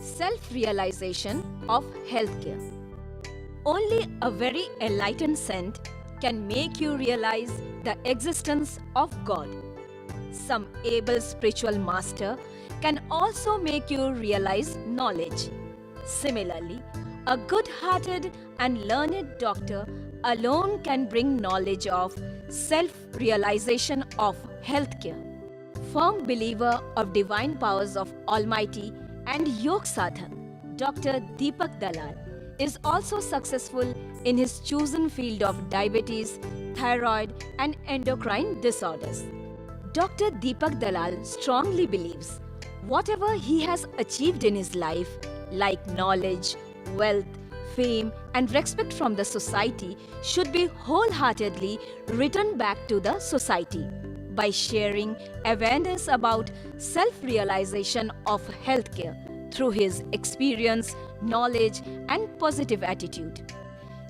Self-realization of healthcare. Only a very enlightened saint can make you realize the existence of God. Some able spiritual master can also make you realize knowledge. Similarly, a good-hearted and learned doctor alone can bring knowledge of self-realization of healthcare. Firm believer of divine powers of Almighty and Yog Sadhan, Dr. Deepak Dalal is also successful in his chosen field of diabetes, thyroid and endocrine disorders. Dr. Deepak Dalal strongly believes whatever he has achieved in his life, like knowledge, wealth, fame and respect from the society, should be wholeheartedly returned back to the society by sharing awareness about self-realization of healthcare through his experience, knowledge and positive attitude.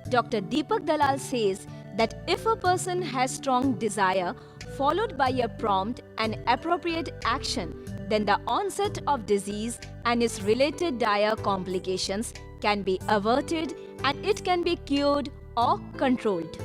Dr. Deepak Dalal says that if a person has strong desire followed by a prompt and appropriate action, then the onset of disease and its related dire complications can be averted and it can be cured or controlled.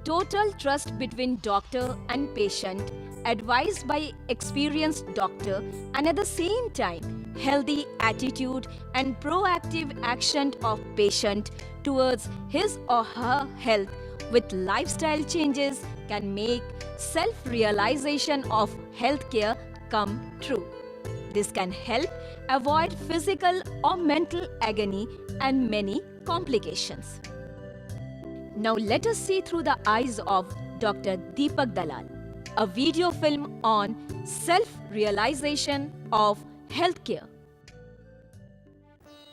Total trust between doctor and patient, advised by experienced doctor, and at the same time, healthy attitude and proactive action of patient towards his or her health with lifestyle changes can make self-realization of healthcare come true. This can help avoid physical or mental agony and many complications. Now let us see through the eyes of Dr. Deepak Dalal, a video film on self-realization of healthcare.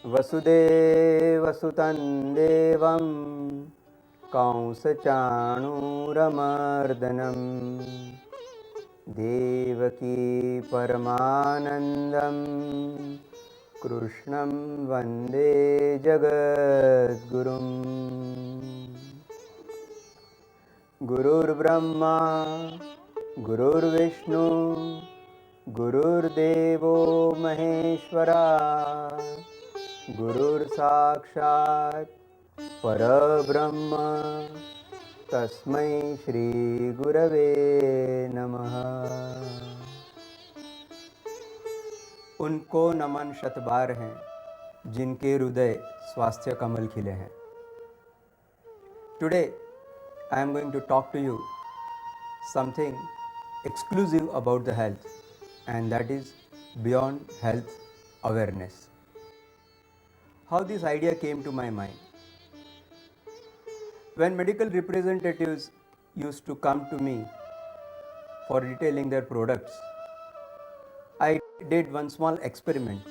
वसुदेवसुतं देवं कंसचाणूरमर्दनं देवकी परमानन्दं कृष्णं वन्दे जगद्गुरुम् गुरुर्ब्रह्मा गुरुर्विष्णु गुरुर्देवो महेश्वरा गुरुर्साक्षात् परब्रह्म तस्मै श्री गुरवे नमः। उनको नमन शतबार हैं जिनके हृदय स्वास्थ्य कमल खिले हैं। Today I am going to talk to you something exclusive about the health, and that is beyond health awareness. How this idea came to my mind. When medical representatives used to come to me for retailing their products, I did one small experiment.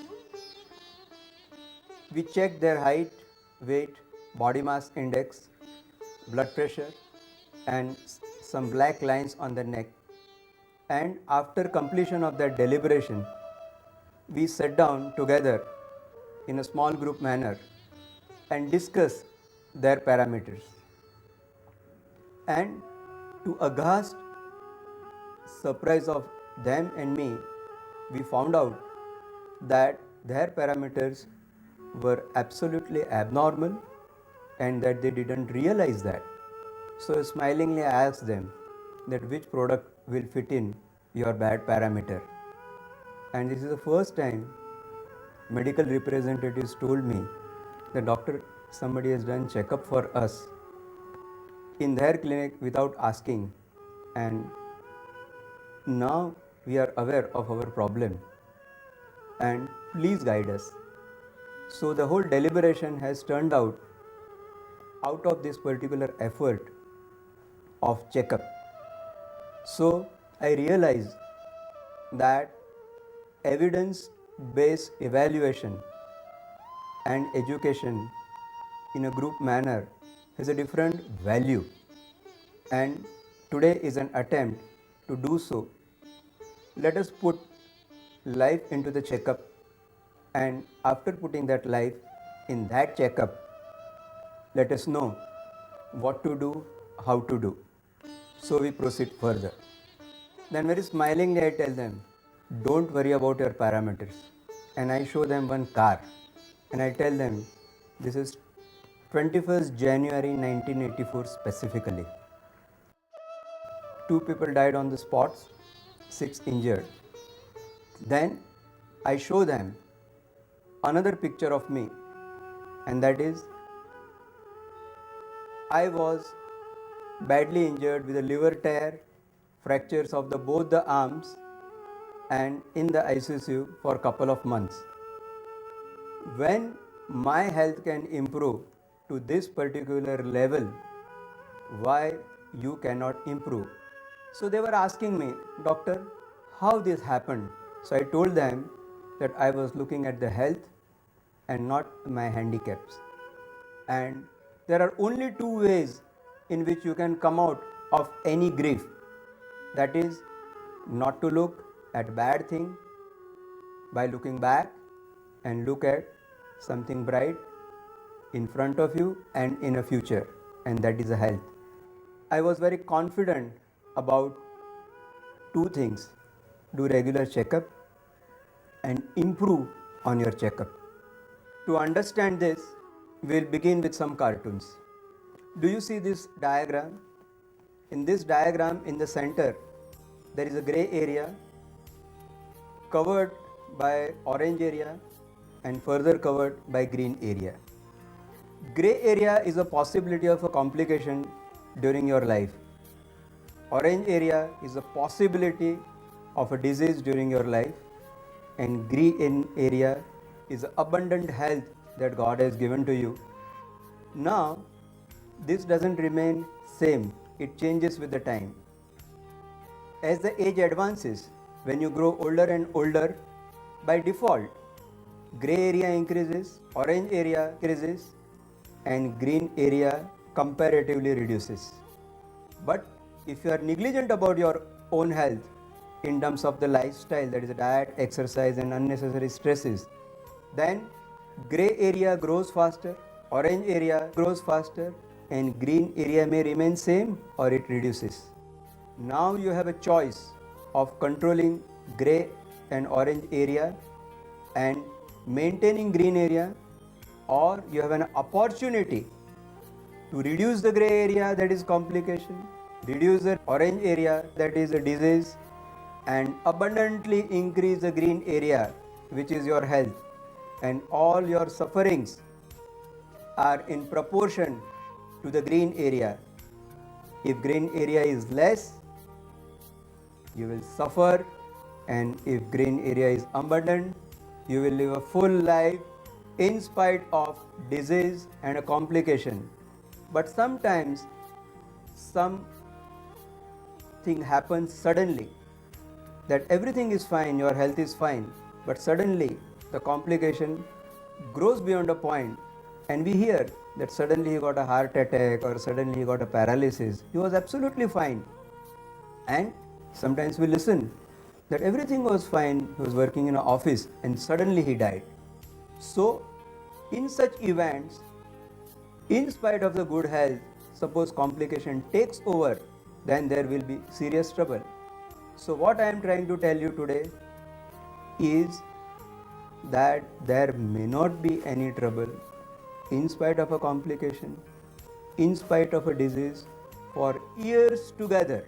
We checked their height, weight, body mass index, blood pressure and some black lines on the neck, and after completion of that deliberation, we sat down together in a small group manner and discuss their parameters. And to aghast surprise of them and me, we found out that their parameters were absolutely abnormal and that they didn't realize that. So smilingly I asked them that which product will fit in your bad parameter. And this is the first time medical representatives told me that doctor, somebody has done checkup for us in their clinic without asking, and now we are aware of our problem and please guide us. So the whole deliberation has turned out of this particular effort of checkup. So I realized that evidence-based evaluation and education in a group manner has a different value, and today is an attempt to do so. Let us put life into the checkup, and after putting that life in that checkup, let us know what to do, how to do. So we proceed further. Then very smilingly I tell them, don't worry about your parameters. and I show them one car and I tell them this is 21st January 1984 specifically. 2 people died on the spot, 6 injured. Then I show them another picture of me, and that is I was badly injured with a liver tear, fractures of both the arms, and in the ICU for a couple of months. When my health can improve to this particular level, why you cannot improve? So they were asking me, doctor, how this happened? So I told them that I was looking at the health and not my handicaps. And there are only two ways in which you can come out of any grief. That is not to look at bad thing by looking back and look at something bright in front of you and in a future, and that is a health. I was very confident about two things: do regular checkup and improve on your checkup. To understand this, we'll begin with some cartoons. Do you see this diagram? In this diagram, in the center, there is a gray area covered by orange area and further covered by green area. Gray area is a possibility of a complication during your life. Orange area is a possibility of a disease during your life, and green area is abundant health that God has given to you. Now, this doesn't remain same, it changes with the time. As the age advances, when you grow older and older, by default, gray area increases, orange area increases, and green area comparatively reduces. But if you are negligent about your own health in terms of the lifestyle, that is diet, exercise, and unnecessary stresses, then gray area grows faster, orange area grows faster, and green area may remain same or it reduces. Now you have a choice of controlling gray and orange area and maintaining green area, or you have an opportunity to reduce the gray area, that is complication, reduce the orange area, that is a disease, and abundantly increase the green area, which is your health, and all your sufferings are in proportion to the green area. If green area is less, you will suffer, and if green area is abundant, you will live a full life in spite of disease and a complication. But sometimes something happens suddenly, that everything is fine, your health is fine, but suddenly the complication grows beyond a point, and we hear that suddenly he got a heart attack or suddenly he got a paralysis. He was absolutely fine. And sometimes we listen that everything was fine, he was working in an office and suddenly he died. So in such events, in spite of the good health, suppose complication takes over, then there will be serious trouble. So what I am trying to tell you today is that there may not be any trouble in spite of a complication, in spite of a disease, for years together.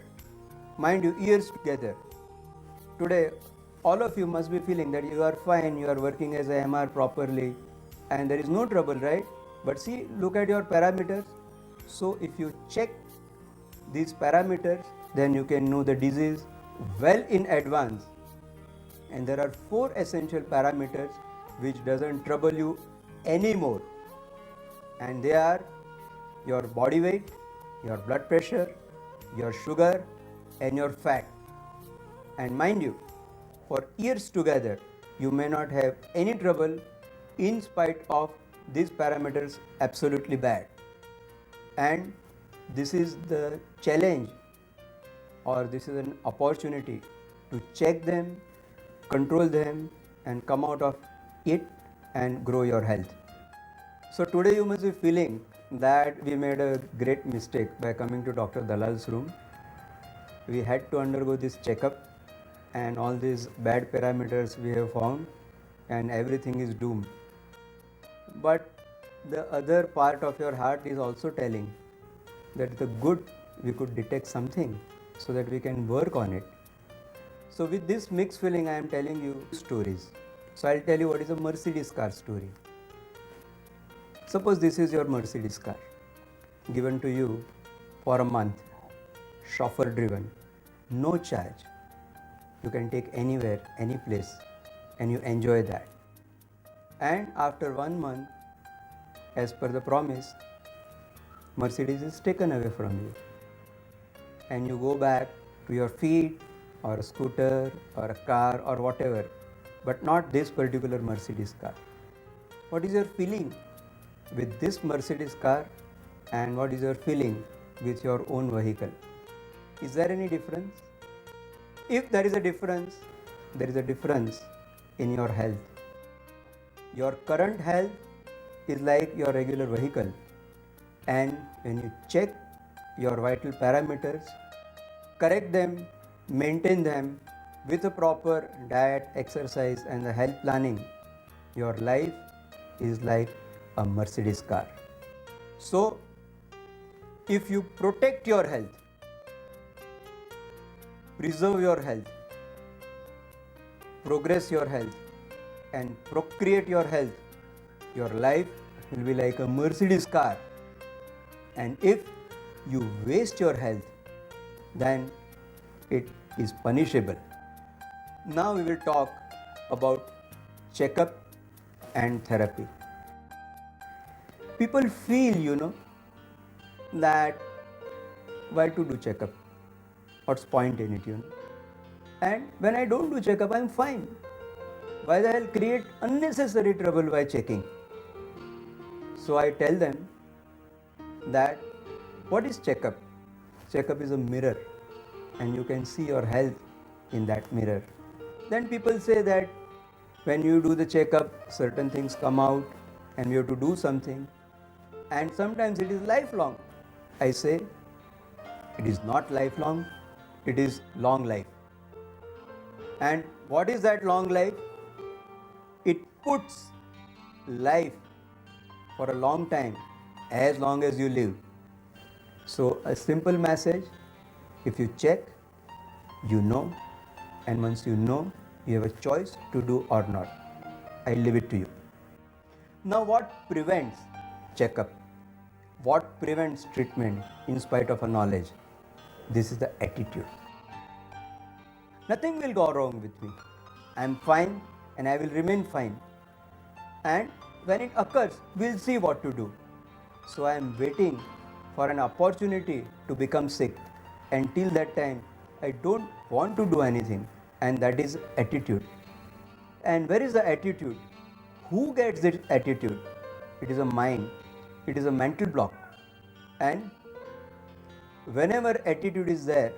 Mind you, years together. Today, all of you must be feeling that you are fine, you are working as a MR properly, and there is no trouble, right? But see, look at your parameters. So if you check these parameters, then you can know the disease well in advance. And there are 4 essential parameters which doesn't trouble you anymore. And they are your body weight, your blood pressure, your sugar, and your fat. And mind you, for years together, you may not have any trouble in spite of these parameters absolutely bad. And this is the challenge, or this is an opportunity to check them, control them, and come out of it and grow your health. So today you must be feeling that we made a great mistake by coming to Dr. Dalal's room. We had to undergo this checkup, and all these bad parameters we have found, and everything is doomed. But the other part of your heart is also telling that the good, we could detect something so that we can work on it. So with this mixed feeling, I am telling you stories. So I'll tell you what is a Mercedes car story. Suppose this is your Mercedes car, given to you for a month, chauffeur driven, no charge. You can take anywhere, any place, and you enjoy that. And after 1 month, as per the promise, Mercedes is taken away from you, and you go back to your feet or a scooter or a car or whatever, but not this particular Mercedes car. What is your feeling with this Mercedes car and what is your feeling with your own vehicle? Is there any difference? If there is a difference, there is a difference in your health. Your current health is like your regular vehicle, and when you check your vital parameters, correct them, maintain them with a proper diet, exercise, and the health planning, your life is like a Mercedes car. So, if you protect your health, preserve your health, progress your health, and procreate your health, your life will be like a Mercedes car. And if you waste your health, then it is punishable. Now we will talk about checkup and therapy. People feel, that why to do checkup? What's point in it? And when I don't do checkup, I'm fine. Why the hell create unnecessary trouble by checking? So I tell them that what is checkup? Checkup is a mirror, and you can see your health in that mirror. Then people say that when you do the checkup, certain things come out and you have to do something, and sometimes it is lifelong. I say it is not lifelong, it is long life. And what is that long life? It puts life for a long time, as long as you live. So a simple message, if you check, you know, and once you know, you have a choice to do or not. I leave it to you. Now what prevents checkup? What prevents treatment in spite of a knowledge? This is the attitude. Nothing will go wrong with me. I am fine and I will remain fine. And when it occurs, we'll see what to do. So I am waiting for an opportunity to become sick. Until that time, I don't want to do anything. And that is attitude. And where is the attitude? Who gets this attitude? It is a mind. It is a mental block. And whenever attitude is there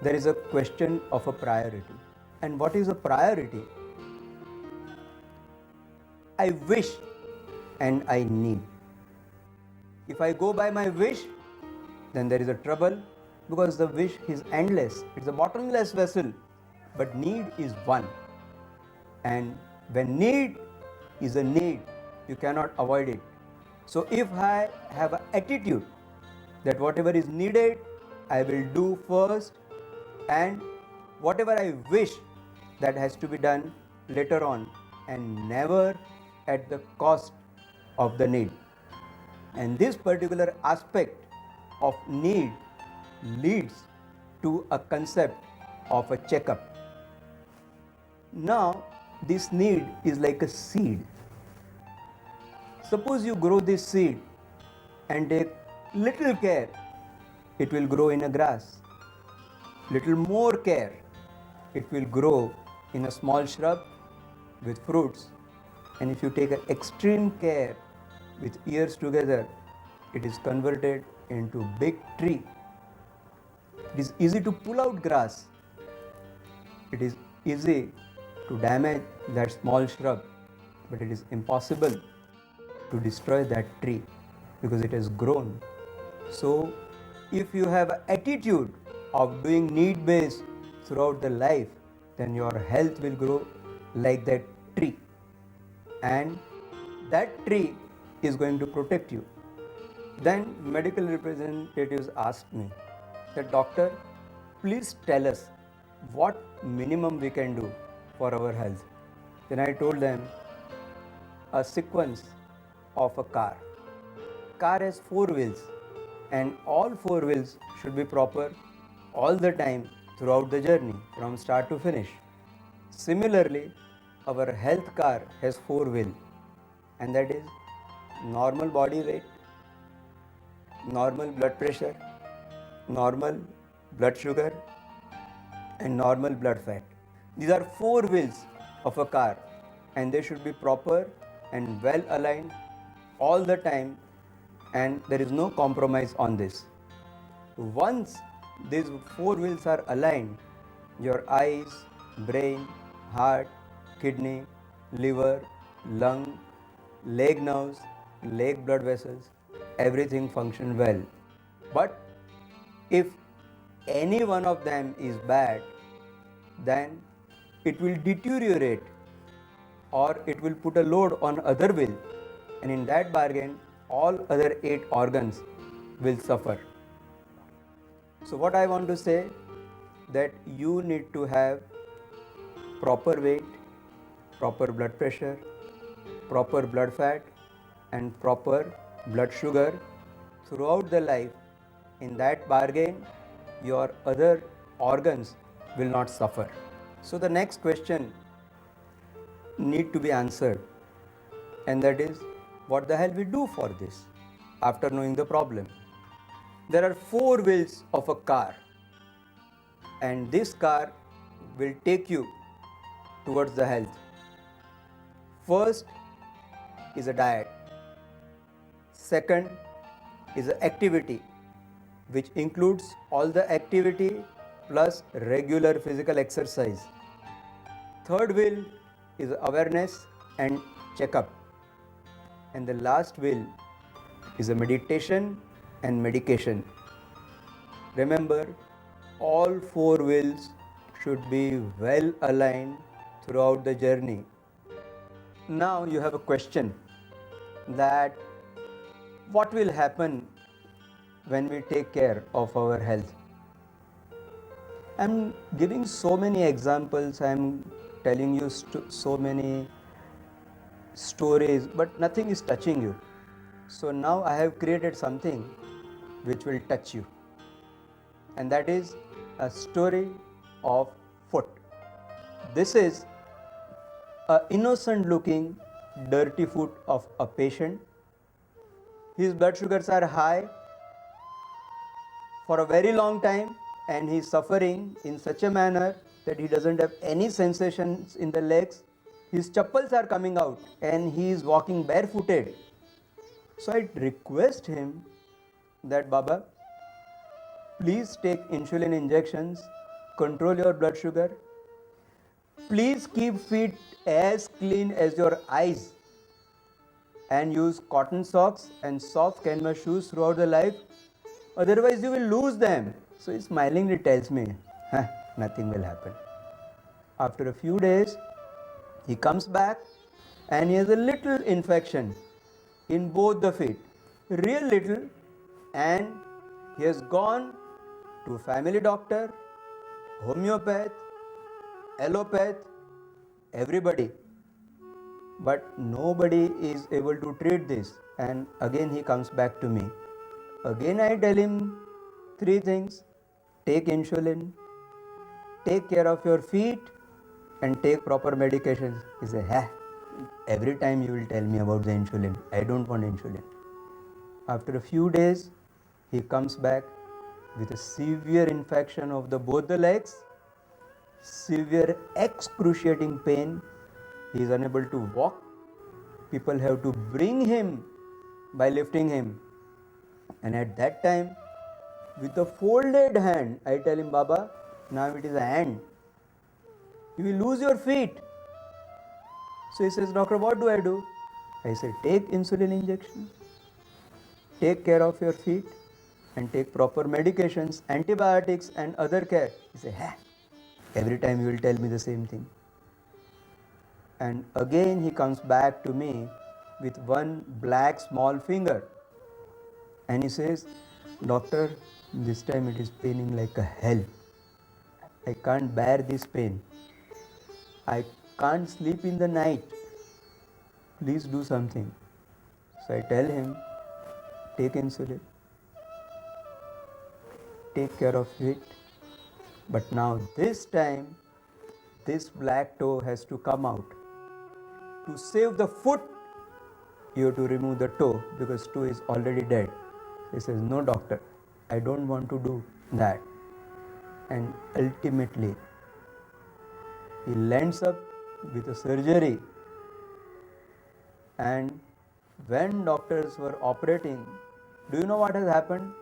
is a question of a priority. And what is a priority? I wish and I need. If I go by my wish, then there is a trouble, because the wish is endless. It's a bottomless vessel. But need is one. And when need is a need, you cannot avoid it. So if I have an attitude that whatever is needed, I will do first, and whatever I wish, that has to be done later on, and never at the cost of the need. And this particular aspect of need leads to a concept of a checkup. Now, this need is like a seed. Suppose you grow this seed and take little care, it will grow in a grass. Little more care, it will grow in a small shrub with fruits. And if you take extreme care with years together, it is converted into big tree. It is easy to pull out grass. It is easy to damage that small shrub, but it is impossible to destroy that tree because it has grown. So if you have an attitude of doing need based throughout the life, then your health will grow like that tree. and that tree is going to protect you. Then medical representatives asked me that, doctor, please tell us what minimum we can do for our health. Then I told them a sequence of a car. Car has four wheels and all four wheels should be proper all the time throughout the journey from start to finish. Similarly, our health car has four wheels, and that is normal body weight, normal blood pressure, normal blood sugar, and normal blood fat. These are four wheels of a car, and they should be proper and well aligned all the time, and there is no compromise on this. Once these four wheels are aligned, your eyes, brain, heart, kidney, liver, lung, leg nerves, leg blood vessels, everything function well. But if any one of them is bad, then it will deteriorate or it will put a load on other will, and in that bargain all other 8 organs will suffer. So what I want to say, that you need to have proper weight, proper blood pressure, proper blood fat, and proper blood sugar throughout the life. In that bargain, your other organs will not suffer. So the next question need to be answered, and that is, what the hell we do for this after knowing the problem. There are four wheels of a car, and this car will take you towards the health. First is a diet. Second is an activity, which includes all the activity plus regular physical exercise. Third wheel is awareness and checkup. And the last wheel is a meditation and medication. Remember, all four wheels should be well aligned throughout the journey. Now you have a question that what will happen when we take care of our health. I'm giving so many examples, I'm telling you so many stories, but nothing is touching you. So now I have created something which will touch you, and that is a story of foot. This is an innocent looking dirty foot of a patient. His blood sugars are high for a very long time, and he is suffering in such a manner that he doesn't have any sensations in the legs. His chappals are coming out and he is walking barefooted. So I request him that, Baba, please take insulin injections, control your blood sugar, please keep feet as clean as your eyes, and use cotton socks and soft canvas shoes throughout the life, otherwise you will lose them. So he smilingly tells me, nothing will happen. After a few days, he comes back and he has a little infection in both the feet, real little, and he has gone to family doctor, homeopath, allopath, everybody, but nobody is able to treat this. And again he comes back to me. Again I tell him 3 things: take insulin, take care of your feet, and take proper medications. He says, every time you will tell me about the insulin, I don't want insulin. After a few days, he comes back with a severe infection of both the legs, severe excruciating pain. He is unable to walk. People have to bring him by lifting him. And at that time, with a folded hand, I tell him, Baba, now it is a hand. You will lose your feet. So he says, doctor, what do I do? I said, take insulin injection, take care of your feet, and take proper medications, antibiotics, and other care. He said, every time you will tell me the same thing. And again he comes back to me with one black small finger. And he says, "Doctor, this time it is paining like a hell. I can't bear this pain. I can't sleep in the night. Please do something." So I tell him, take insulin, take care of it. But now this time, this black toe has to come out. To save the foot, you have to remove the toe because toe is already dead. He says, "No, doctor, I don't want to do that." And ultimately, he lands up with a surgery. And when doctors were operating, do you know what has happened?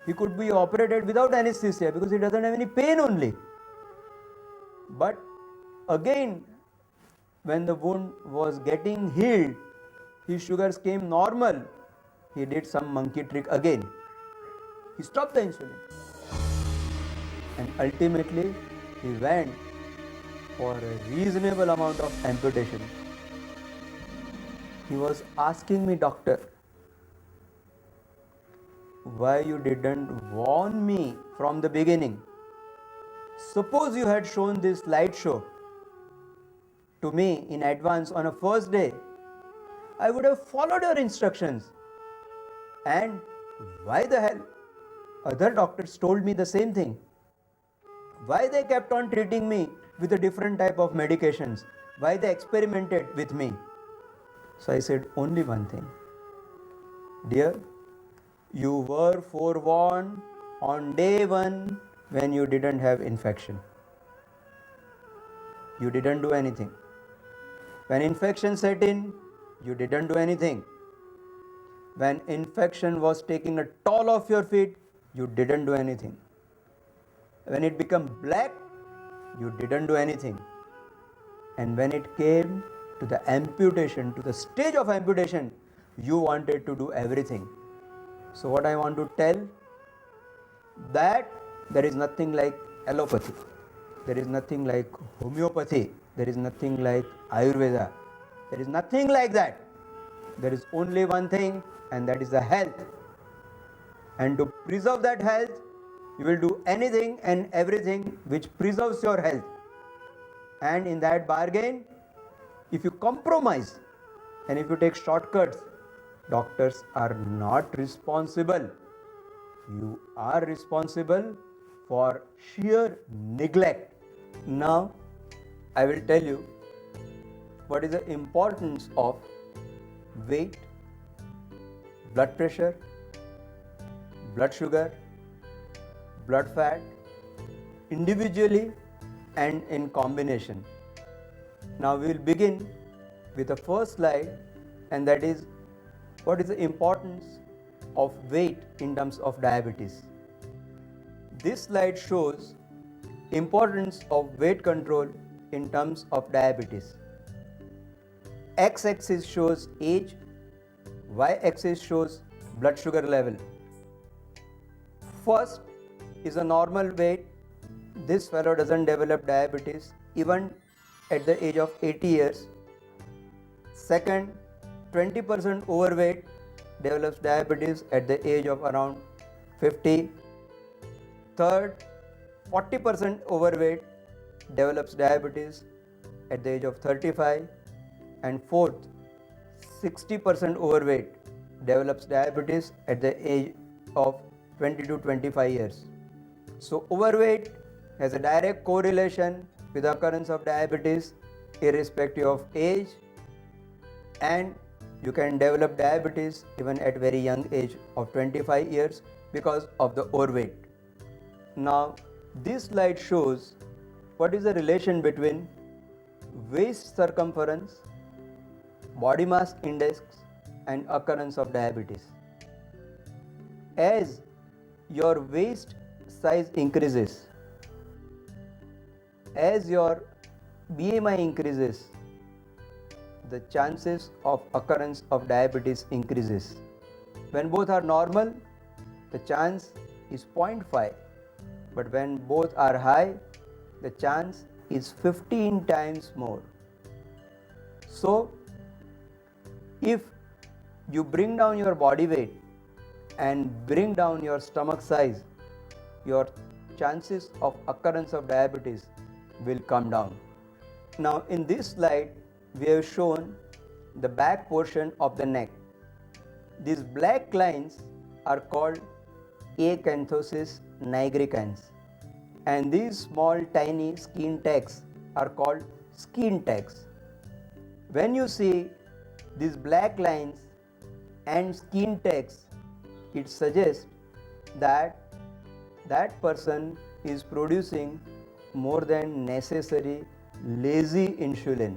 He could be operated without anesthesia because he doesn't have any pain only. But again, when the wound was getting healed, his sugars came normal. He did some monkey trick again. He stopped the insulin. And ultimately, he went for a reasonable amount of amputation. He was asking me, "Doctor, why you didn't warn me from the beginning? Suppose you had shown this slideshow to me in advance on a first day, I would have followed your instructions." And why the hell other doctors told me the same thing? Why they kept on treating me with a different type of medications? Why they experimented with me? So I said only one thing. Dear, you were forewarned on day one when you didn't have infection. You didn't do anything. When infection set in, you didn't do anything. When infection was taking a toll of your feet, you didn't do anything. When it became black, you didn't do anything. And when it came to the amputation, to the stage of amputation, you wanted to do everything. So what I want to tell, that there is nothing like allopathy. There is nothing like homeopathy. There is nothing like Ayurveda. There is nothing like that. There is only one thing, and that is the health. And to preserve that health, you will do anything and everything which preserves your health. And in that bargain, if you compromise and if you take shortcuts, doctors are not responsible. You are responsible for sheer neglect. Now, I will tell you what is the importance of weight, blood pressure, blood sugar, blood fat, individually and in combination. Now we will begin with the first slide, and that is what is the importance of weight in terms of diabetes. This slide shows importance of weight control in terms of diabetes. X-axis shows age, Y-axis shows blood sugar level. First is a normal weight. This fellow doesn't develop diabetes even at the age of 80 years. Second, 20% overweight develops diabetes at the age of around 50. Third, 40% overweight develops diabetes at the age of 35. And fourth, 60% overweight develops diabetes at the age of 20 to 25 years. So overweight has a direct correlation with the occurrence of diabetes irrespective of age, and you can develop diabetes even at very young age of 25 years because of the overweight. Now this slide shows what is the relation between waist circumference, body mass index and occurrence of diabetes. As your waist size increases, as your BMI increases, the chances of occurrence of diabetes increases. When both are normal, the chance is 0.5, but when both are high, the chance is 15 times more. So if you bring down your body weight and bring down your stomach size, your chances of occurrence of diabetes will come down. Now in this slide we have shown the back portion of the neck. These black lines are called acanthosis nigricans, and these small tiny skin tags are called skin tags. When you see these black lines and skin tags, it suggests that that person is producing more than necessary lazy insulin,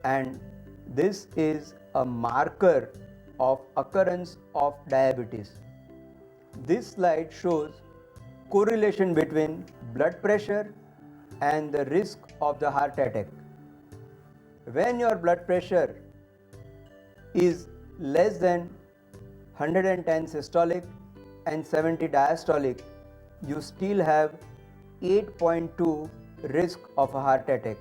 and this is a marker of occurrence of diabetes. This slide shows correlation between blood pressure and the risk of the heart attack. When your blood pressure is less than 110 systolic and 70 diastolic, you still have 8.2 risk of a heart attack.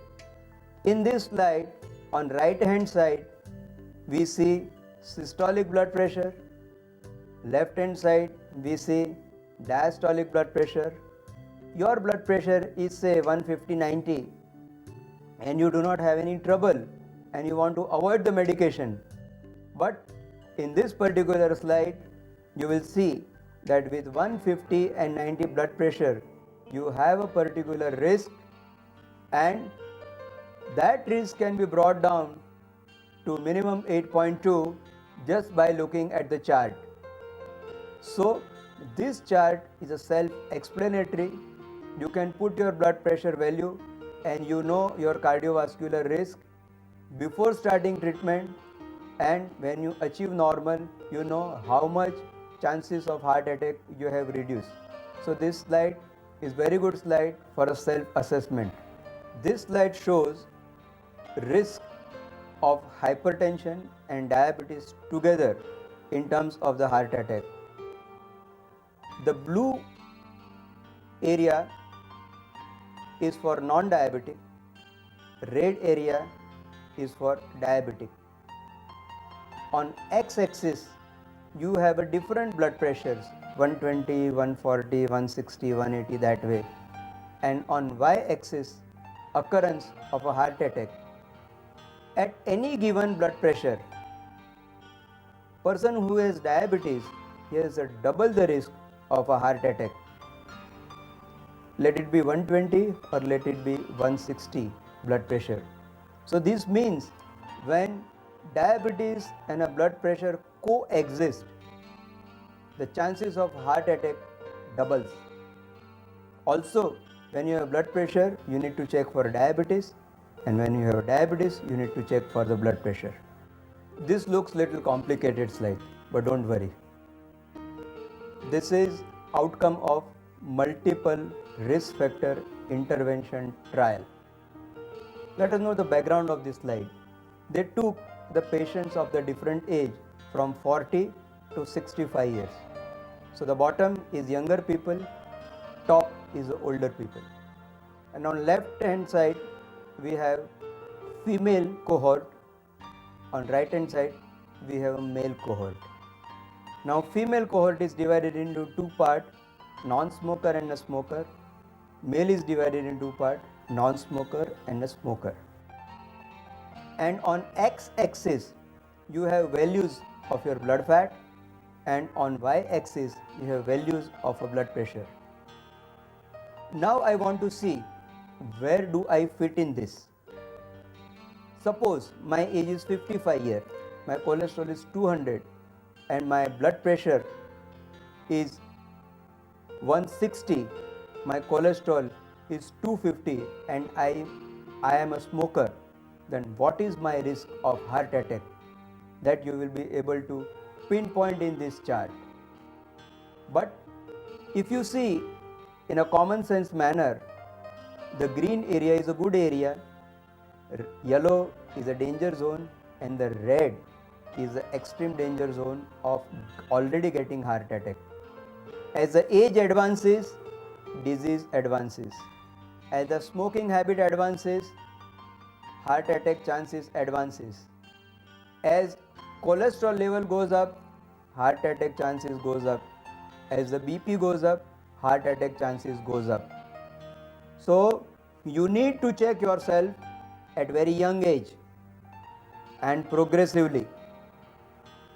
In this slide, on right hand side, we see systolic blood pressure, left hand side we see diastolic blood pressure. Your blood pressure is say 150/90 and you do not have any trouble and you want to avoid the medication. But in this particular slide, you will see that with 150 and 90 blood pressure, you have a particular risk, and that risk can be brought down to minimum 8.2 just by looking at the chart. So this chart is a self-explanatory. You can put your blood pressure value and you know your cardiovascular risk before starting treatment, and when you achieve normal, you know how much chances of heart attack you have reduced. So this slide is very good slide for a self-assessment. This slide shows risk of hypertension and diabetes together in terms of the heart attack. The blue area is for non-diabetic, red area is for diabetic. On x-axis, you have a different blood pressures, 120, 140, 160, 180, that way. And on y-axis, occurrence of a heart attack. At any given blood pressure, person who has diabetes, he has a double the risk of a heart attack. Let it be 120 or let it be 160 blood pressure. So this means when diabetes and a blood pressure coexist, the chances of heart attack doubles. Also, when you have blood pressure, you need to check for diabetes, and when you have diabetes, you need to check for the blood pressure. This looks little complicated slide, but don't worry. This is outcome of multiple risk factor intervention trial. Let us know the background of this slide. They took the patients of the different age from 40 to 65 years. So the bottom is younger people, top is the older people. And on left hand side, we have female cohort. On right hand side, we have a male cohort. Now female cohort is divided into two parts, non-smoker and a smoker. Male is divided into two parts, non-smoker and a smoker. And on x-axis, you have values of your blood fat, and on y-axis, you have values of a blood pressure. Now I want to see where do I fit in this. Suppose my age is 55 years, my cholesterol is 200 and my blood pressure is 160, my cholesterol is 250 and I am a smoker, then what is my risk of heart attack? That you will be able to pinpoint in this chart. But if you see in a common sense manner, the green area is a good area, yellow is a danger zone, and the red is the extreme danger zone of already getting heart attack. As the age advances, disease advances. As the smoking habit advances, heart attack chances advances. As cholesterol level goes up, heart attack chances goes up. As the BP goes up, heart attack chances goes up. So you need to check yourself at very young age and progressively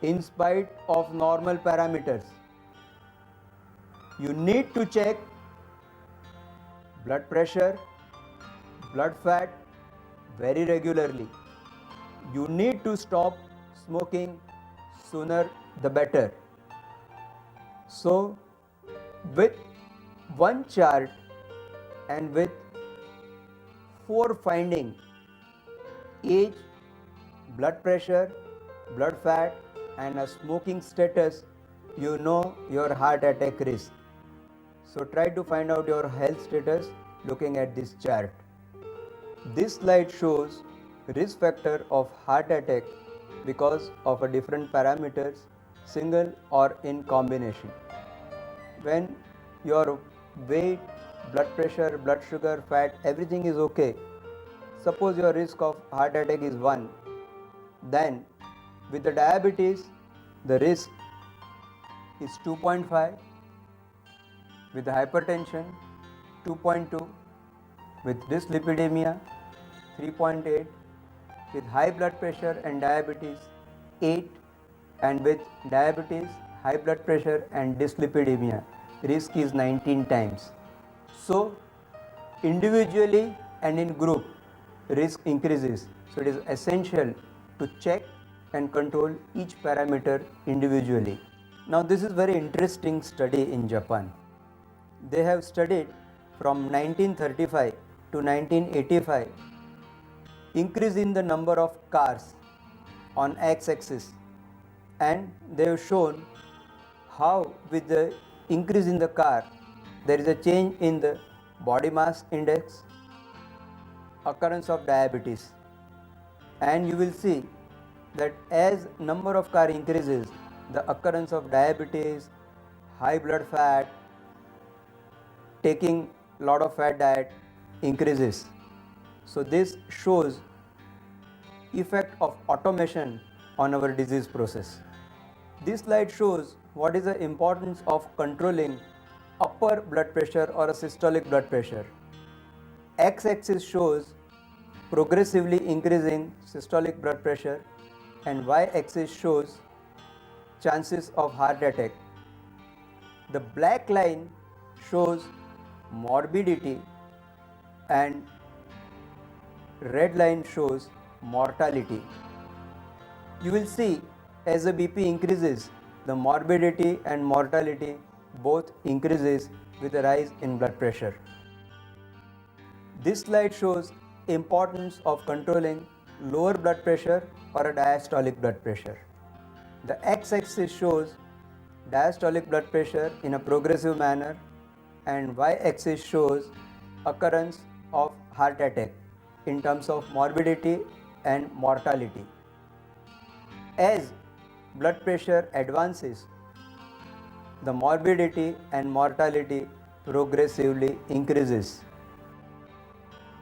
in spite of normal parameters. You need to check blood pressure, blood fat very regularly. You need to stop smoking sooner the better. So, with one chart and with 4 finding age, blood pressure, blood fat, and a smoking status, you know your heart attack risk. So try to find out your health status looking at this chart. This slide shows risk factor of heart attack because of a different parameters, single or in combination. When your weight, blood pressure, blood sugar, fat, everything is okay. Suppose your risk of heart attack is 1, then with the diabetes, the risk is 2.5, with the hypertension 2.2, with dyslipidemia 3.8, with high blood pressure and diabetes 8, and with diabetes, high blood pressure and dyslipidemia risk is 19 times. So individually and in group risk increases. So it is essential to check and control each parameter individually. Now this is very interesting study in Japan. They have studied from 1935 to 1985 increase in the number of cars on x-axis, and they have shown how with the increase in the car there is a change in the body mass index, occurrence of diabetes, and you will see that as number of car increases, the occurrence of diabetes, high blood fat, taking lot of fat diet increases. So this shows effect of automation on our disease process. This slide shows what is the importance of controlling upper blood pressure or a systolic blood pressure. X-axis shows progressively increasing systolic blood pressure and y-axis shows chances of heart attack. The black line shows morbidity and red line shows mortality. You will see as the BP increases, the morbidity and mortality both increases with a rise in blood pressure. This slide shows importance of controlling lower blood pressure or a diastolic blood pressure. The x-axis shows diastolic blood pressure in a progressive manner and y-axis shows occurrence of heart attack in terms of morbidity and mortality. As blood pressure advances, the morbidity and mortality progressively increases.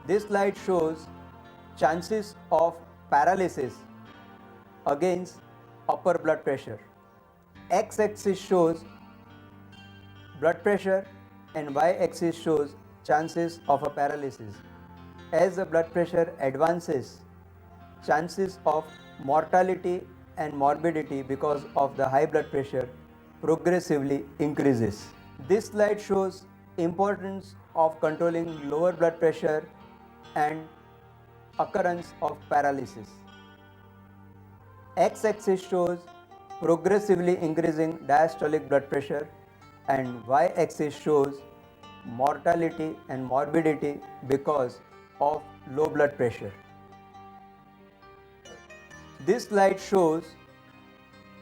This slide shows chances of paralysis against upper blood pressure. X-axis shows blood pressure and y-axis shows chances of a paralysis. As the blood pressure advances, chances of mortality and morbidity because of the high blood pressure progressively increases. This slide shows importance of controlling lower blood pressure and occurrence of paralysis. X-axis shows progressively increasing diastolic blood pressure and y-axis shows mortality and morbidity because of low blood pressure. This slide shows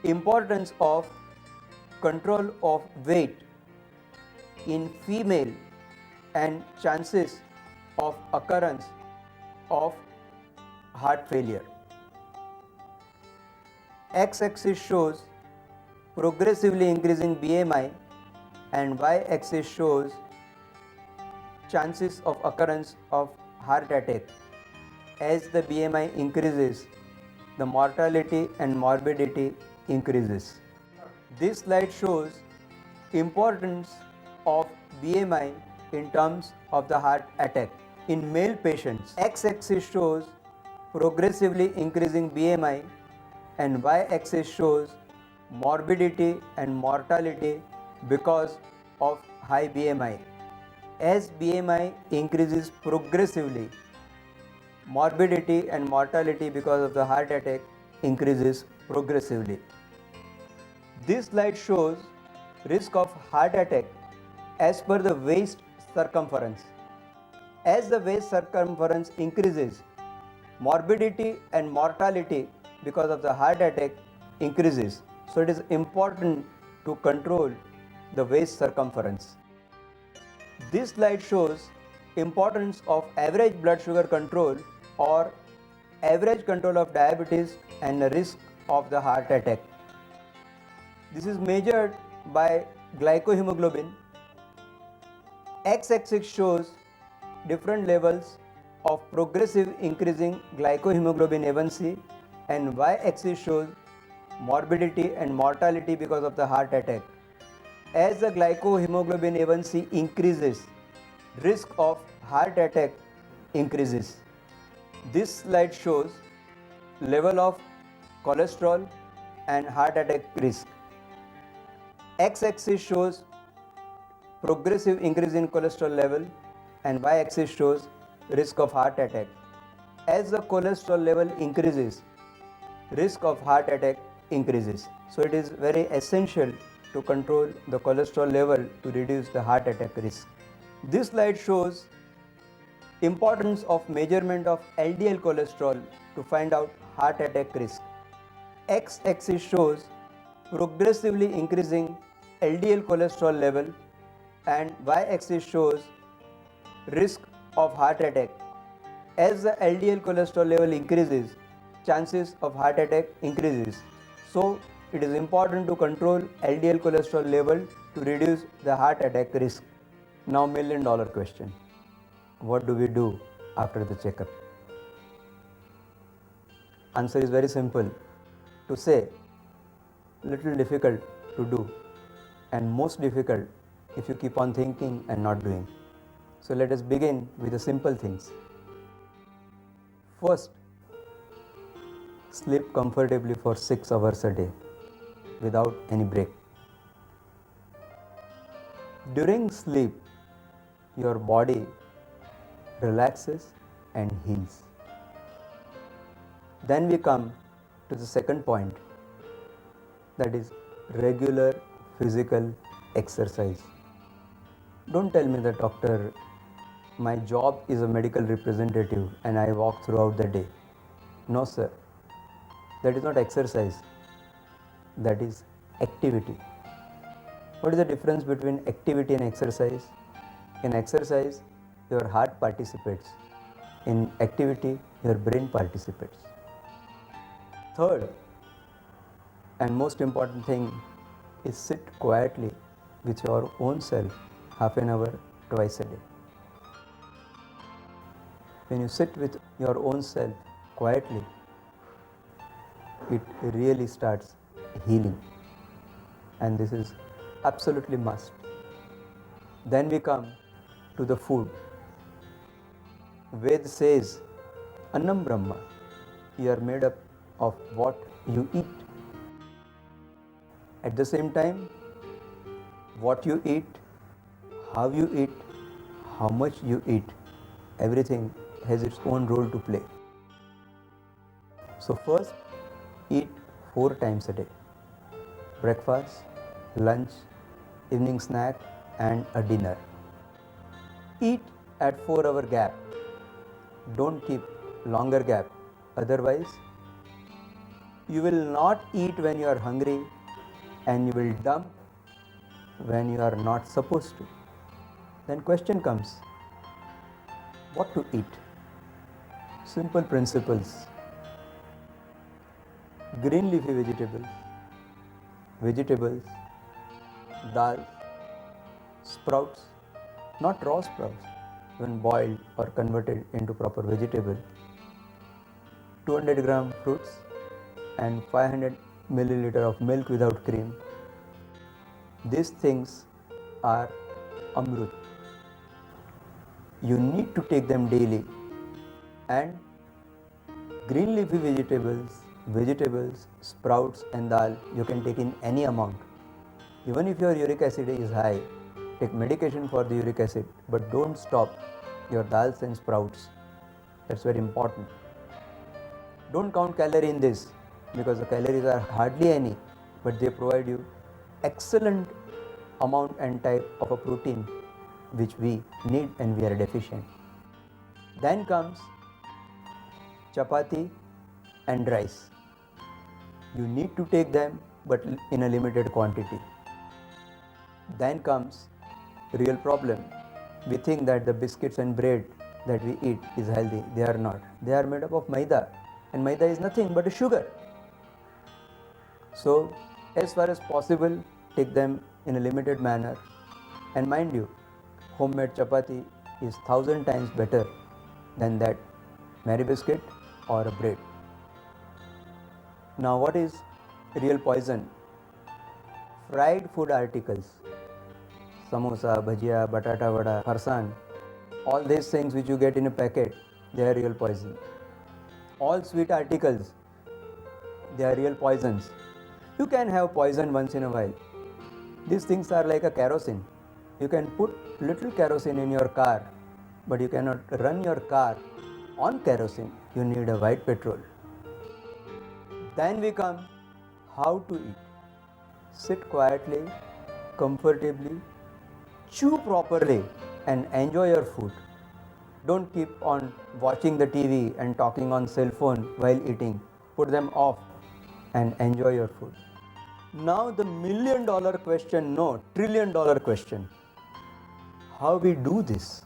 importance of control of weight in female and chances of occurrence of heart failure. X-axis shows progressively increasing BMI and y-axis shows chances of occurrence of heart attack. as the BMI increases, the mortality and morbidity increases. This slide shows importance of BMI in terms of the heart attack. In male patients, x-axis shows progressively increasing BMI and y-axis shows morbidity and mortality because of high BMI. As BMI increases progressively, morbidity and mortality because of the heart attack increases progressively. This slide shows risk of heart attack as per the waist circumference. As the waist circumference increases, morbidity and mortality because of the heart attack increases. So it is important to control the waist circumference. This slide shows importance of average blood sugar control or average control of diabetes and the risk of the heart attack. This is measured by glycohemoglobin. X-axis shows different levels of progressive increasing glycohemoglobin A1C and y-axis shows morbidity and mortality because of the heart attack. As the glycohemoglobin A1C increases, risk of heart attack increases. This slide shows level of cholesterol and heart attack risk. X-axis shows progressive increase in cholesterol level and y-axis shows risk of heart attack. As the cholesterol level increases, risk of heart attack increases. So it is very essential to control the cholesterol level to reduce the heart attack risk. This slide shows importance of measurement of LDL cholesterol to find out heart attack risk. X-axis shows progressively increasing LDL cholesterol level and y-axis shows risk of heart attack. As the LDL cholesterol level increases, chances of heart attack increases. So it is important to control LDL cholesterol level to reduce the heart attack risk. Now $1 million question. What do we do after the checkup? Answer is very simple to say, little difficult to do and most difficult if you keep on thinking and not doing. So let us begin with the simple things. First, sleep comfortably for 6 hours a day without any break. During sleep, your body relaxes and heals. Then we come to the second point, that is regular physical exercise. Don't tell me that, doctor, my job is a medical representative and I walk throughout the day. No, sir. That is not exercise. That is activity. What is the difference between activity and exercise? In exercise, your heart participates. In activity, your brain participates. Third, and most important thing is sit quietly with your own self half an hour twice a day. When you sit with your own self quietly, it really starts healing, and this is absolutely must. Then we come to the food. Ved says, Annam Brahma, you are made up of what you eat. At the same time, what you eat, how you eat, how much you eat, everything has its own role to play. So first, eat 4 times a day. Breakfast, lunch, evening snack and a dinner. Eat at 4-hour gap. Don't keep longer gap. Otherwise, you will not eat when you are hungry and you will dump when you are not supposed to. Then question comes, what to eat? Simple principles. Green leafy vegetables, dal, sprouts, not raw sprouts, when boiled or converted into proper vegetable, 200 gram fruits and 500 milliliter of milk without cream. These things are amrut. You need to take them daily. And green leafy vegetables, sprouts and dal you can take in any amount. Even if your uric acid is high, take medication for the uric acid, but don't stop your dals and sprouts. That's very important. Don't count calorie in this because the calories are hardly any, but they provide you excellent amount and type of a protein which we need and we are deficient. Then comes chapati and rice. You need to take them but in a limited quantity. Then comes real problem. We think that the biscuits and bread that we eat is healthy. They are not. They are made up of maida, and maida is nothing but a sugar. So as far as possible, take them in a limited manner. And mind you, homemade chapati is 1,000 times better than that Mary biscuit or a bread. Now what is real poison? Fried food articles, samosa, bhajia, batata vada, farsan, all these things which you get in a packet, they are real poison. All sweet articles, they are real poisons. You can have poison once in a while. These things are like a kerosene. You can put little kerosene in your car, but you cannot run your car on kerosene. You need a white petrol. Then we come how to eat. Sit quietly, comfortably, chew properly and enjoy your food. Don't keep on watching the TV and talking on cell phone while eating. Put them off and enjoy your food. Now the $1,000,000 question, no, $1,000,000,000 question. How we do this?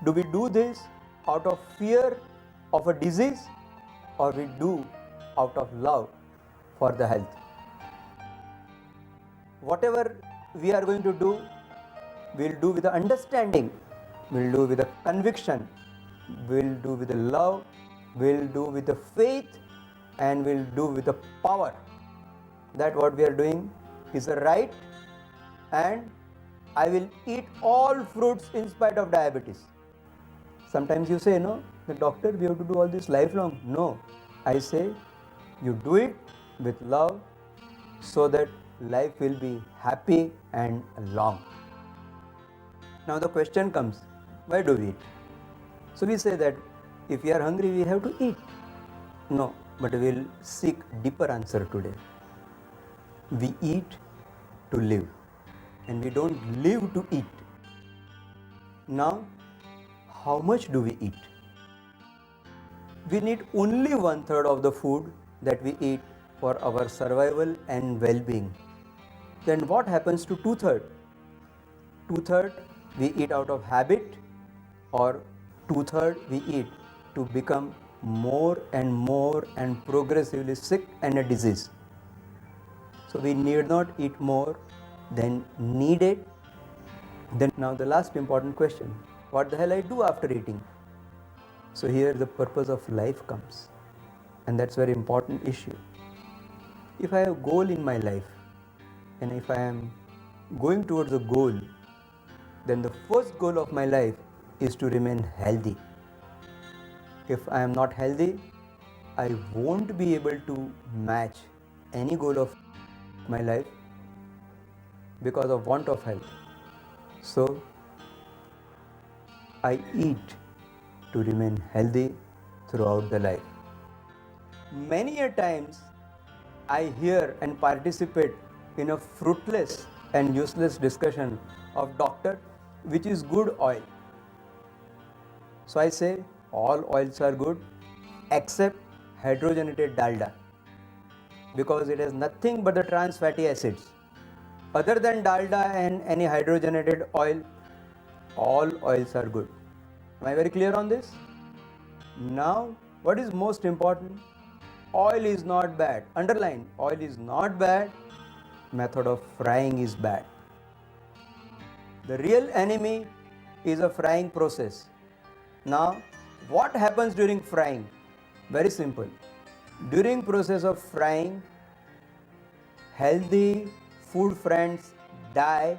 Do we do this out of fear of a disease or we do out of love for the health? Whatever we are going to do, we'll do with the understanding, we'll do with the conviction, we'll do with the love, we'll do with the faith, and we'll do with the power that what we are doing is right, and I will eat all fruits in spite of diabetes. Sometimes you say, no, the doctor, we have to do all this lifelong. No, I say you do it with love so that life will be happy and long. Now the question comes, why do we eat? So we say that if we are hungry, we have to eat. No, but we will seek deeper answer today. We eat to live, and we don't live to eat. Now, how much do we eat? We need only 1/3 of the food that we eat for our survival and well-being. Then what happens to 2/3? 2/3 we eat out of habit, or 2/3 we eat to become more and progressively sick and a disease. So we need not eat more than needed. Then now the last important question, what the hell I do after eating? So here the purpose of life comes, and that's very important issue. If I have a goal in my life, and if I am going towards a goal, then the first goal of my life is to remain healthy. If I am not healthy, I won't be able to match any goal of my life because of want of health. So I eat to remain healthy throughout the life. Many a times I hear and participate in a fruitless and useless discussion of doctor, which is good oil. So I say all oils are good except hydrogenated dalda, because it has nothing but the trans fatty acids. Other than dalda and any hydrogenated oil, all oils are good. Am I very clear on this? Now, what is most important? Oil is not bad. Underline, oil is not bad. Method of frying is bad. The real enemy is a frying process. Now, what happens during frying? Very simple. During process of frying, healthy food friends die.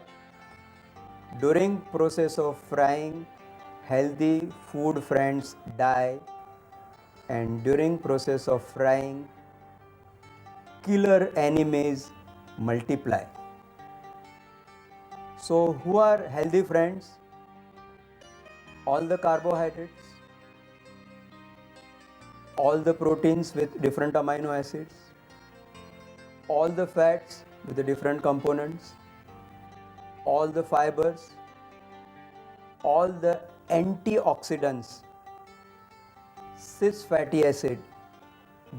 During process of frying, healthy food friends die, and during process of frying, killer enemies multiply. So who are healthy friends? All the carbohydrates, all the proteins with different amino acids, all the fats with the different components, all the fibers, all the antioxidants, cis fatty acid,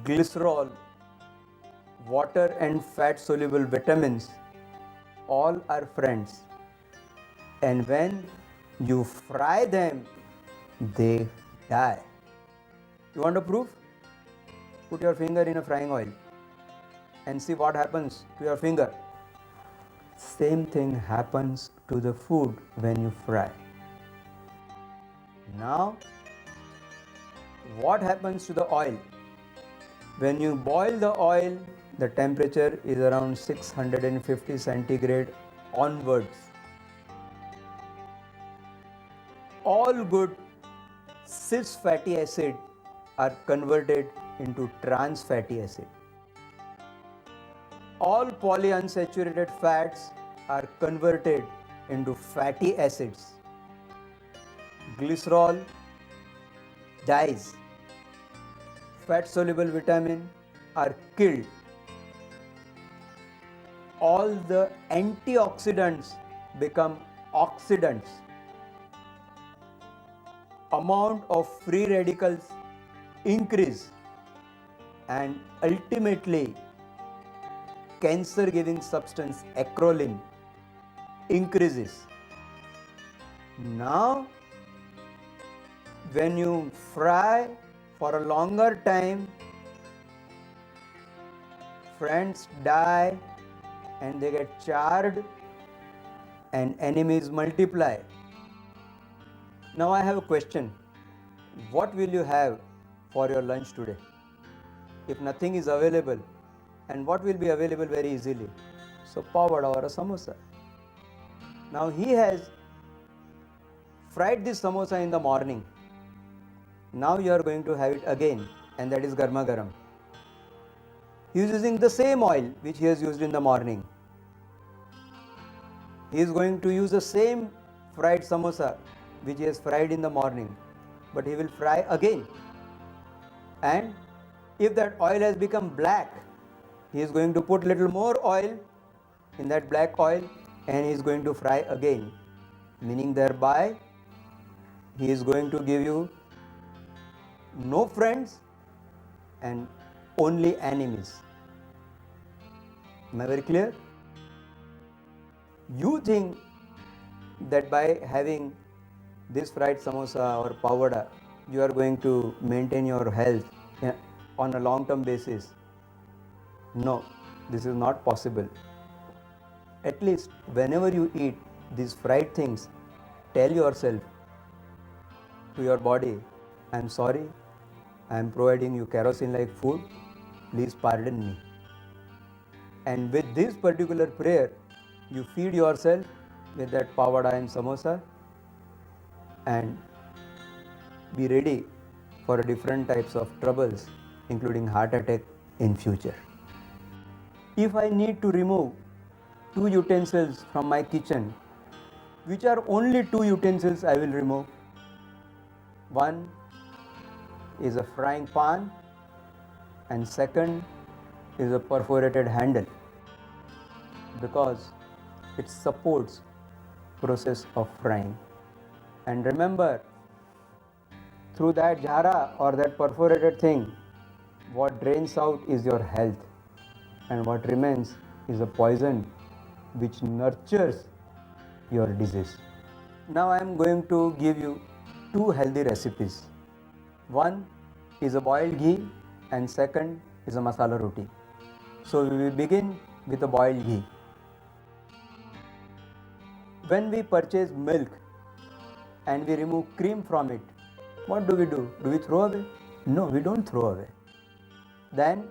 glycerol, water and fat soluble vitamins, all are friends. And when you fry them, they die. You want a proof? Put your finger in a frying oil and see what happens to your finger. Same thing happens to the food when you fry. Now, what happens to the oil? When you boil the oil, the temperature is around 650 centigrade onwards. All good cis fatty acid are converted into trans fatty acid. All polyunsaturated fats are converted into fatty acids. Glycerol dies. Fat soluble vitamin are killed. All the antioxidants become oxidants. Amount of free radicals increase, and ultimately cancer giving substance acrolein increases. Now when you fry for a longer time, friends die and they get charred and enemies multiply. Now I have a question. What will you have for your lunch today? If nothing is available, and what will be available very easily? So pav vada or a samosa. Now he has fried this samosa in the morning. Now you are going to have it again, and that is garma garam. He is using the same oil which he has used in the morning. He is going to use the same fried samosa which he has fried in the morning, but he will fry again. And if that oil has become black, he is going to put little more oil in that black oil and he is going to fry again, meaning thereby he is going to give you no friends and only enemies. Am I very clear? You think that by having this fried samosa or pav vada, you are going to maintain your health on a long-term basis. No, this is not possible. At least whenever you eat these fried things, tell yourself to your body, I am sorry, I am providing you kerosene-like food, please pardon me. And with this particular prayer, you feed yourself with that pav vada and samosa and be ready for different types of troubles, including heart attack in future. If I need to remove 2 utensils from my kitchen, which are only 2 utensils I will remove. One is a frying pan and second is a perforated handle, because it supports process of frying. And remember, through that jhara or that perforated thing, what drains out is your health, and what remains is a poison which nurtures your disease. Now I am going to give you 2 healthy recipes. One is a boiled ghee and second is a masala roti. So we will begin with the boiled ghee. When we purchase milk and we remove cream from it, what do? Do we throw away? No, we don't throw away. Then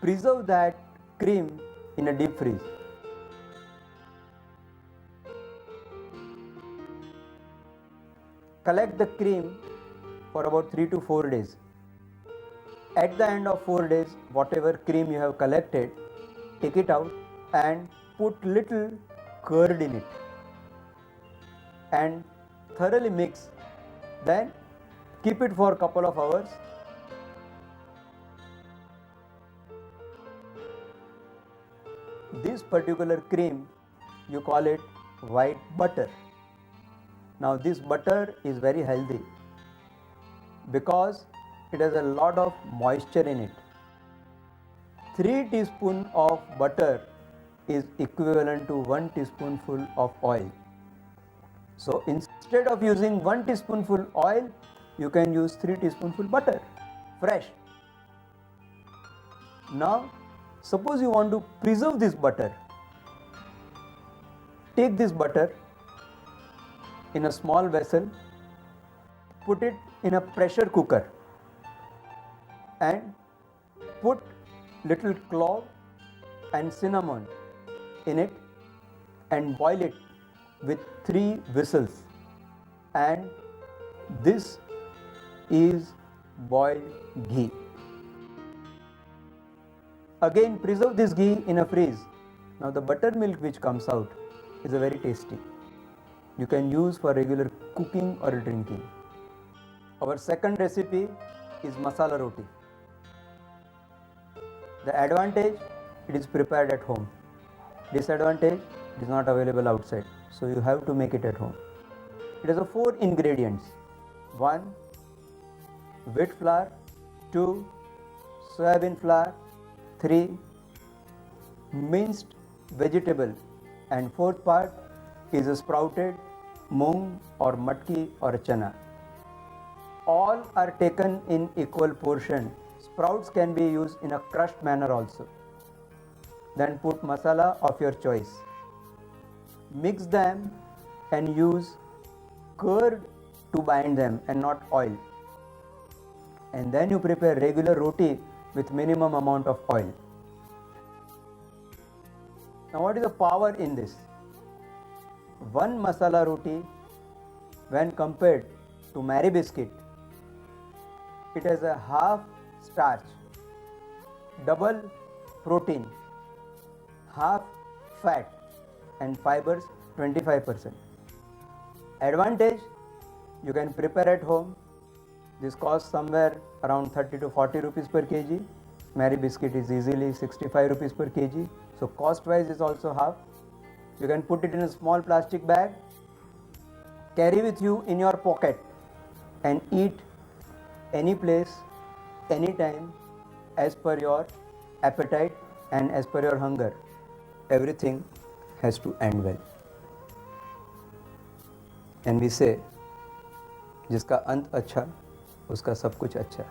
preserve that cream in a deep freeze. Collect the cream for about 3 to 4 days. At the end of 4 days, whatever cream you have collected, take it out and put little curd in it and thoroughly mix. Then keep it for a couple of hours. This particular cream, you call it white butter. Now this butter is very healthy because it has a lot of moisture in it. 3 teaspoons of butter is equivalent to 1 teaspoonful of oil. So instead of using 1 teaspoonful oil, you can use 3 teaspoonful butter, fresh. Now suppose you want to preserve this butter. Take this butter in a small vessel, put it in a pressure cooker and put little clove and cinnamon in it and boil it with 3 whistles, and this is boiled ghee. Again preserve this ghee in a freeze. Now the buttermilk which comes out is a very tasty. You can use for regular cooking or drinking. Our second recipe is masala roti. The advantage, it is prepared at home. Disadvantage, it is not available outside. So you have to make it at home. It has 4 ingredients. 1. Wheat flour. 2. Soybean flour. 3. Minced vegetable. And 4th part is a sprouted moong or matki or chana. All are taken in equal portion. Sprouts can be used in a crushed manner also. Then put masala of your choice. Mix them and use curd to bind them and not oil. And then you prepare regular roti with minimum amount of oil. Now what is the power in this? One masala roti, when compared to Mary biscuit, it has a half starch, double protein, half fat and fibers 25%. Advantage, you can prepare at home. This costs somewhere around 30 to 40 rupees per kg. Mary biscuit is easily 65 rupees per kg. So cost wise is also half. You can put it in a small plastic bag, carry with you in your pocket and eat any place, anytime, as per your appetite and as per your hunger. Everything has to end well. And we say, जिसका अंत अच्छा, उसका सब कुछ अच्छा.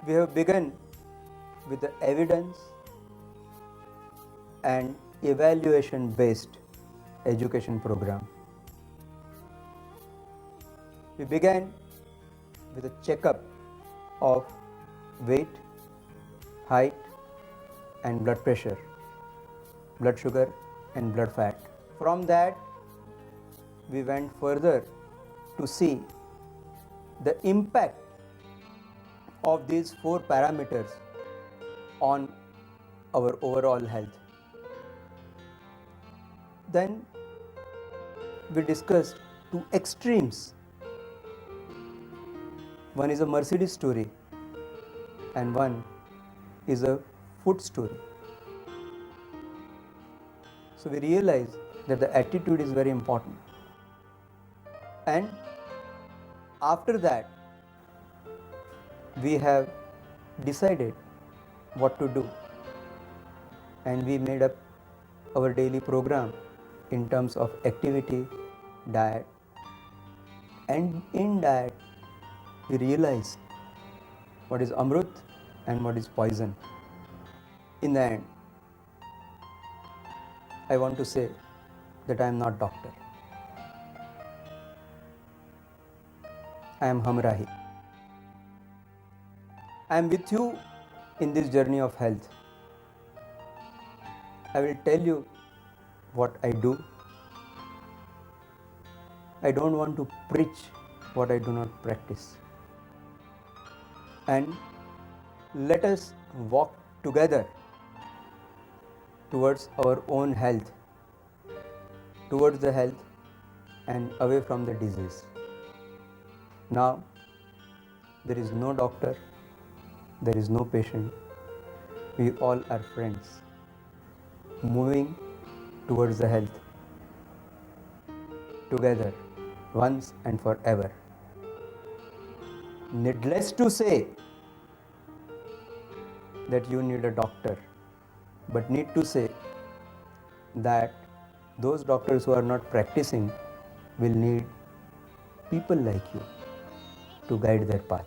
We have begun with the evidence and evaluation based education program. We began with a checkup of weight, height and blood pressure, blood sugar and blood fat. From that we went further to see the impact of these 4 parameters on our overall health. Then we discussed 2 extremes. One is a Mercedes story and one is a food story. So we realized that the attitude is very important. And after that, we have decided what to do, and we made up our daily program in terms of activity, diet, and in diet we realized what is amrut and what is poison. In the end, I want to say that I am not doctor. I am Hamrahi. I am with you in this journey of health. I will tell you what I do. I don't want to preach what I do not practice. And let us walk together towards our own health, towards the health and away from the disease. Now, there is no doctor, there is no patient. We all are friends, moving towards the health together, once and forever. Needless to say that you need a doctor, but need to say that those doctors who are not practicing will need people like you to guide their path.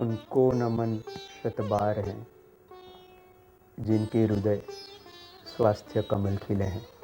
उनको नमन शतबार हैं जिनके हृदय स्वास्थ्य कमल खिले हैं.